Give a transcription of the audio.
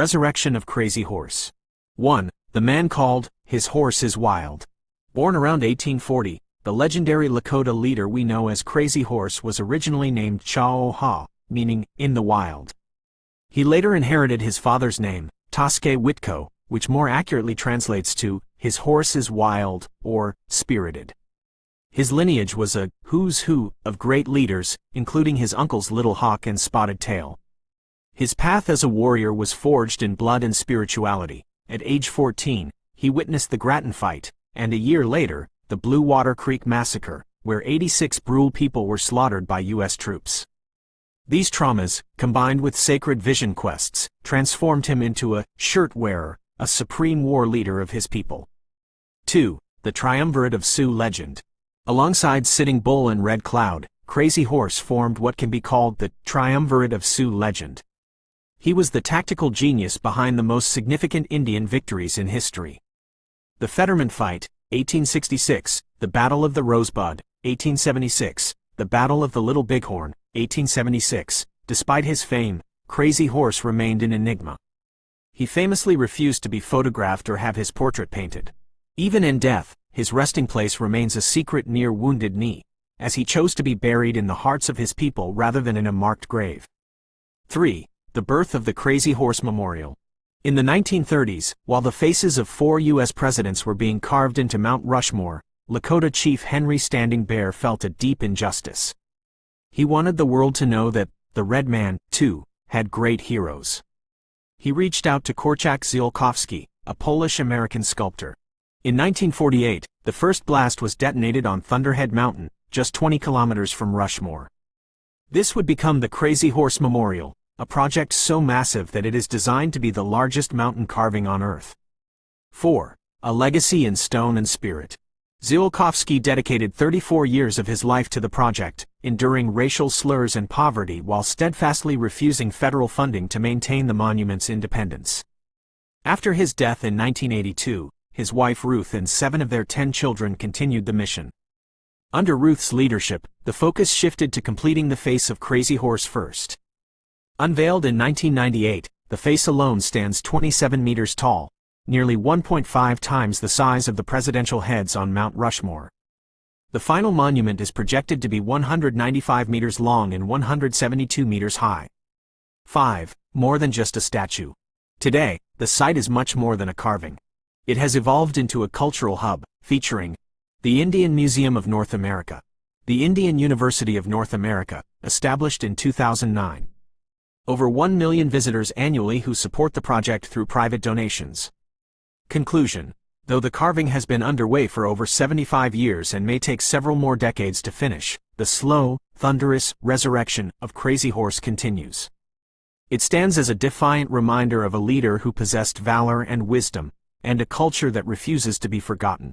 Resurrection of Crazy Horse. 1. The man called, His Horse is Wild. Born around 1840, the legendary Lakota leader we know as Crazy Horse was originally named Cha-O-Ha, meaning, in the wild. He later inherited his father's name, Taske Witko, which more accurately translates to, His Horse is Wild, or, Spirited. His lineage was a who's who of great leaders, including his uncles Little Hawk and Spotted Tail. His path as a warrior was forged in blood and spirituality. At age 14, he witnessed the Grattan Fight, and a year later, the Blue Water Creek Massacre, where 86 Brule people were slaughtered by U.S. troops. These traumas, combined with sacred vision quests, transformed him into a shirt wearer, a supreme war leader of his people. 2. The Triumvirate of Sioux legend. Alongside Sitting Bull and Red Cloud, Crazy Horse formed what can be called the Triumvirate of Sioux legend. He was the tactical genius behind the most significant Indian victories in history. The Fetterman Fight, 1866, the Battle of the Rosebud, 1876, the Battle of the Little Bighorn, 1876. Despite his fame, Crazy Horse remained an enigma. He famously refused to be photographed or have his portrait painted. Even in death, his resting place remains a secret near Wounded Knee, as he chose to be buried in the hearts of his people rather than in a marked grave. 3. The birth of the Crazy Horse Memorial. In the 1930s, while the faces of 4 U.S. presidents were being carved into Mount Rushmore, Lakota Chief Henry Standing Bear felt a deep injustice. He wanted the world to know that the Red Man, too, had great heroes. He reached out to Korczak Ziolkowski, a Polish-American sculptor. In 1948, the first blast was detonated on Thunderhead Mountain, just 20 kilometers from Rushmore. This would become the Crazy Horse Memorial, a project so massive that it is designed to be the largest mountain carving on Earth. 4. A legacy in stone and spirit. Ziolkowski dedicated 34 years of his life to the project, enduring racial slurs and poverty while steadfastly refusing federal funding to maintain the monument's independence. After his death in 1982, his wife Ruth and 7 of their 10 children continued the mission. Under Ruth's leadership, the focus shifted to completing the face of Crazy Horse first. Unveiled in 1998, the face alone stands 27 meters tall, nearly 1.5 times the size of the presidential heads on Mount Rushmore. The final monument is projected to be 195 meters long and 172 meters high. 5. More than just a statue. Today, the site is much more than a carving. It has evolved into a cultural hub, featuring the Indian Museum of North America, the Indian University of North America, established in 2009. Over 1 million visitors annually who support the project through private donations. Conclusion. Though the carving has been underway for over 75 years and may take several more decades to finish, the slow, thunderous resurrection of Crazy Horse continues. It stands as a defiant reminder of a leader who possessed valor and wisdom, and a culture that refuses to be forgotten.